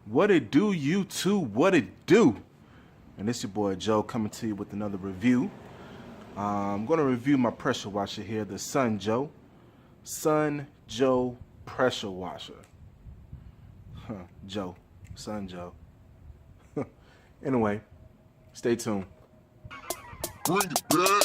What it do, YouTube? What it do? And it's your boy Joe coming to you with another review. I'm going to review my pressure washer here, the Sun Joe pressure washer. Sun Joe. Anyway, stay tuned. Bring it back.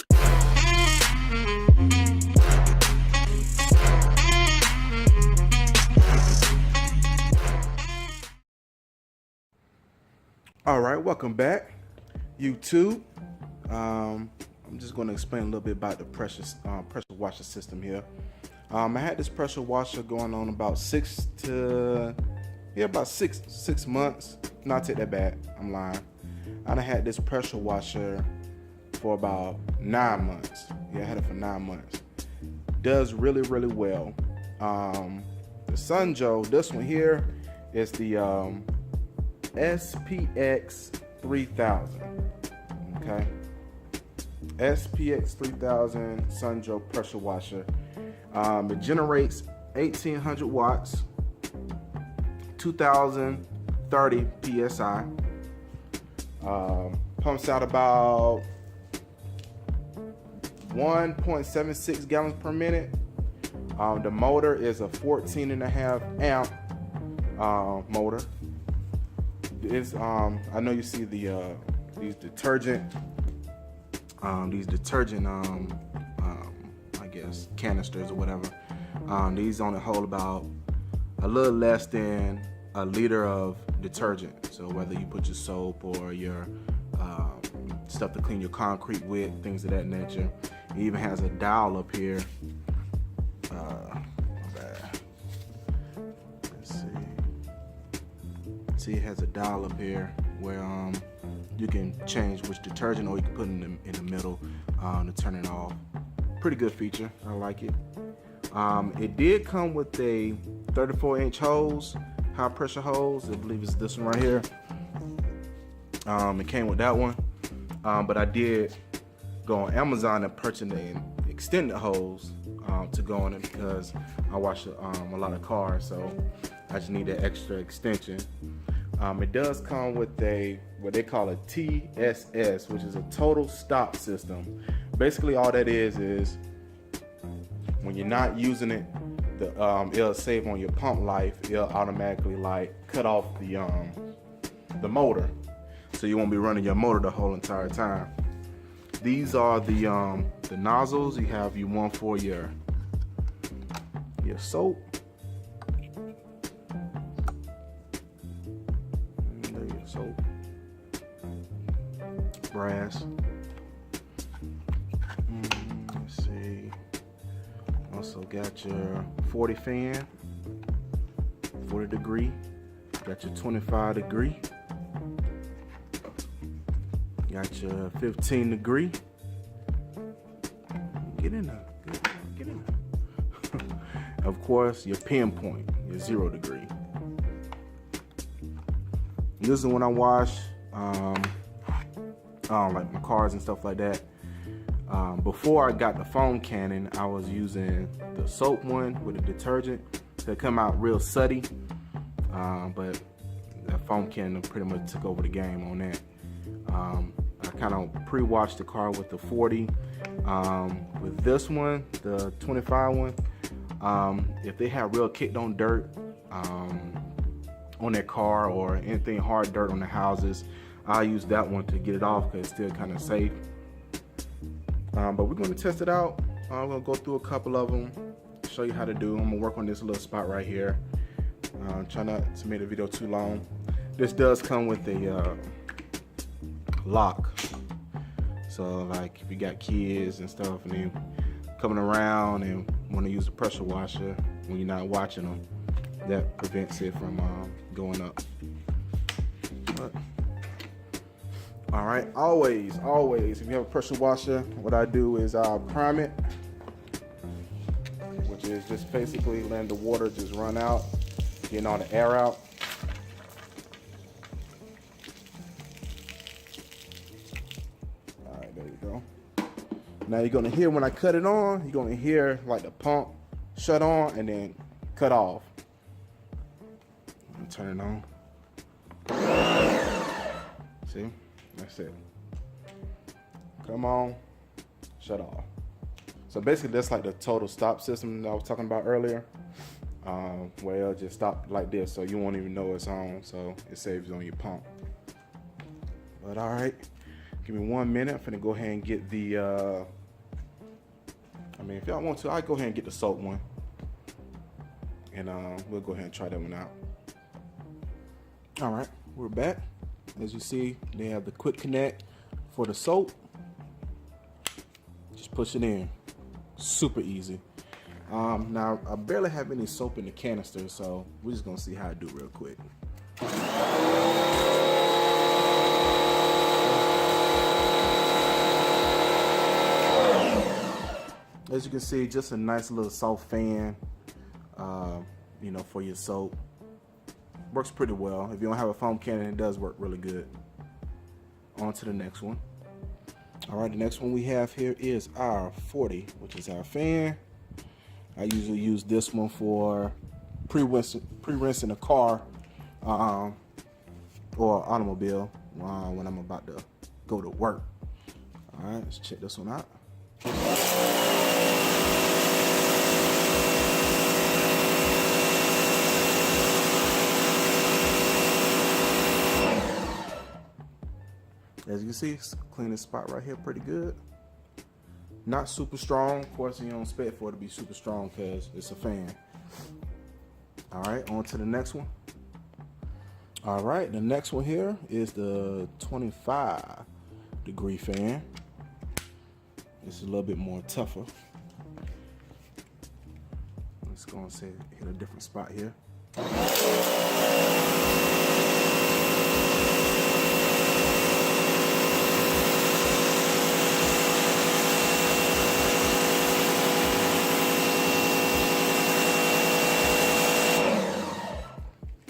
All right, welcome back, YouTube. I'm just going to explain a little bit about the pressure washer system here. I had this pressure washer going on about six months. No, I take that back. I'm lying. I had this pressure washer for about 9 months. Yeah, I had it for 9 months. Does really, really well. The Sun Joe, this one here is the SPX3000. Okay, SPX3000 Sun Joe pressure washer. It generates 1800 watts, 2030 psi. Pumps out about 1.76 gallons per minute. The motor is a 14.5 amp motor. It's I know you see the these detergent I guess canisters or whatever. These only hold about a little less than a liter of detergent. So whether you put your soap or your stuff to clean your concrete with, things of that nature. It even has a dial up here. See, it has a dial up here where you can change which detergent, or you can put it in the middle to turn it off. Pretty good feature. I like it. It did come with a 34-inch hose, high pressure hose. I believe it's this one right here. It came with that one, but I did go on Amazon and purchase an extended hose to go on it because I wash a lot of cars, so I just need that extra extension. It does come with what they call a TSS, which is a total stop system. Basically, all that is when you're not using it, it'll save on your pump life. It'll automatically cut off the motor, so you won't be running your motor the whole entire time. These are the nozzles. You have one for your soap. Soap, brass. Let's see. Also got your 40 fan, 40 degree. Got your 25 degree. Got your 15 degree. Get in there. Get in there. Of course, your pinpoint, your 0 degree. This is when I wash like my cars and stuff like that. Before I got the foam cannon, I was using the soap one with the detergent. They come out real sooty, but that foam cannon pretty much took over the game on that. I kind of pre-washed the car with the 40. With this one, the 25 one, if they have real kicked on dirt on their car or anything hard dirt on the houses, I'll use that one to get it off because it's still kind of safe. But we're going to test it out. I'm going to go through a couple of them, show you how to do. I'm going to work on this little spot right here. Try not to make the video too long. This does come with a lock. So like if you got kids and stuff and they coming around and want to use a pressure washer when you're not watching them, that prevents it from going up. But, all right, always, if you have a pressure washer, what I do is I'll prime it, which is just basically letting the water just run out, getting all the air out. All right, there you go. Now you're gonna hear when I cut it on, you're gonna hear like the pump shut on and then cut off. Turn it on. See, that's it. Come on, shut off. So basically that's like the total stop system that I was talking about earlier. Where it'll just stop like this, so you won't even know it's on, so it saves on your pump. But all right, give me 1 minute. I'm finna go ahead and get the, I mean, if y'all want to, I'll go ahead and get the soap one. And we'll go ahead and try that one out. All right, we're back. As you see, they have the quick connect for the soap. Just push it in, super easy. Now I barely have any soap in the canister, so we're just gonna see how I do real quick. As you can see, just a nice little soft fan, you know, for your soap. Works pretty well. If you don't have a foam cannon, it does work really good. On to the next one. All right, the next one we have here is our 40, which is our fan. I usually use this one for pre-rinsing a car or automobile when I'm about to go to work. All right, let's check this one out. As you can see, it's clean this spot right here pretty good. Not super strong. Of course, you don't expect for it to be super strong because it's a fan. All right, on to the next one. All right, the next one here is the 25-degree fan. This is a little bit more tougher. Let's go and hit a different spot here.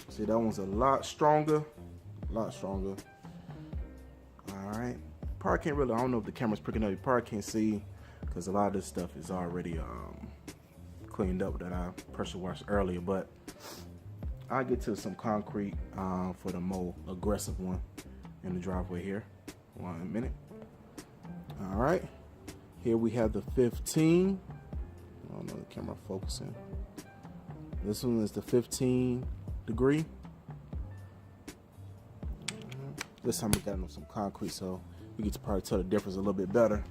See, that one's a lot stronger, All right, probably can't really, I don't know if the camera's picking up, you probably can't see because a lot of this stuff is already cleaned up that I pressure washed earlier, but I'll get to some concrete for the more aggressive one in the driveway here. 1 minute. All right, here we have the 15. I don't know the camera focusing. This one is the 15-degree. This time we got some concrete, so we get to probably tell the difference a little bit better.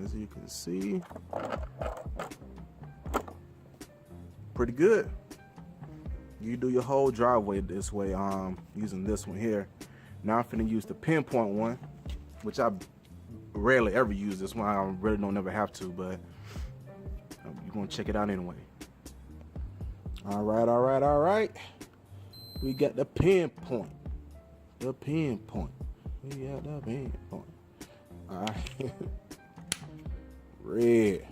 As you can see, pretty good. You do your whole driveway this way using this one here. Now I'm finna use the pinpoint one, which I rarely ever use this one. I really don't ever have to, but you're gonna check it out anyway. All right. We got the pinpoint. We got the pinpoint. All right. Red.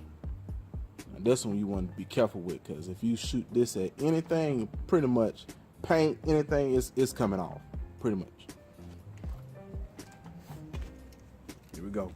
This one you want to be careful with, because if you shoot this at anything, pretty much paint, anything, is coming off, pretty much. Here we go.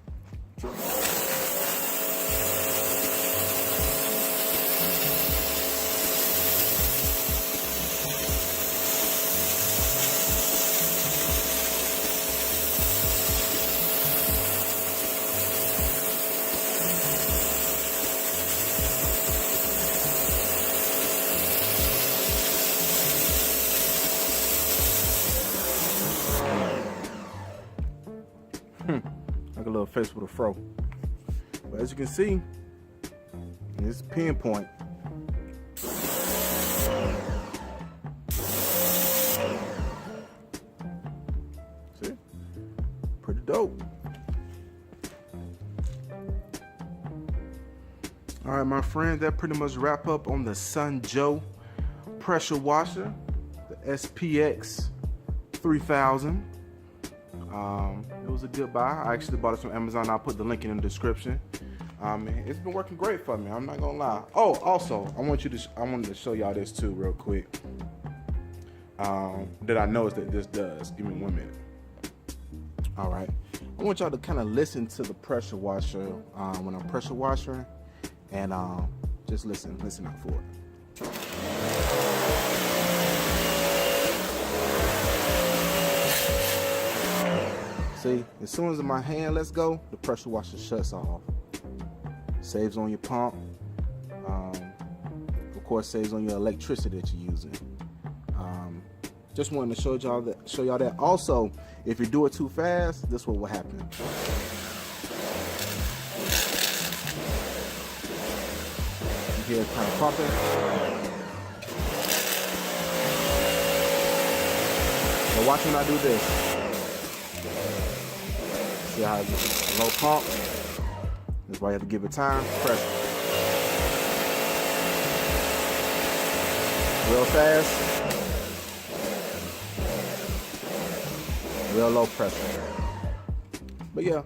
Like a little face with a fro. But as you can see, it's pinpoint. See? Pretty dope. All right, my friends, that pretty much wrap up on the Sun Joe pressure washer, the SPX3000. It was a good buy. I actually bought it from Amazon. I'll put the link in the description. It's been working great for me. I'm not gonna lie. Oh, also, I wanted to show y'all this too, real quick. That I noticed that this does. Give me 1 minute. All right. I want y'all to kind of listen to the pressure washer when I'm pressure washing, and just listen out for it. See, as soon as my hand lets go, the pressure washer shuts off. Saves on your pump. Of course, saves on your electricity that you're using. Just wanted to show y'all that. Also, if you do it too fast, this is what will happen. You hear it kind of pumping. So watch when I do this. See how it's a low pump? That's why you have to give it time. Pressure. Real fast. Real low pressure. But yeah,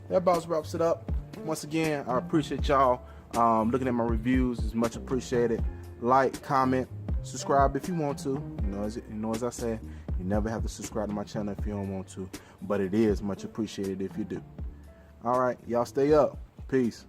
that about wraps it up. Once again, I appreciate y'all looking at my reviews. It's much appreciated. Like, comment, subscribe if you want to. As I said, you never have to subscribe to my channel if you don't want to, but it is much appreciated if you do. All right, y'all stay up. Peace.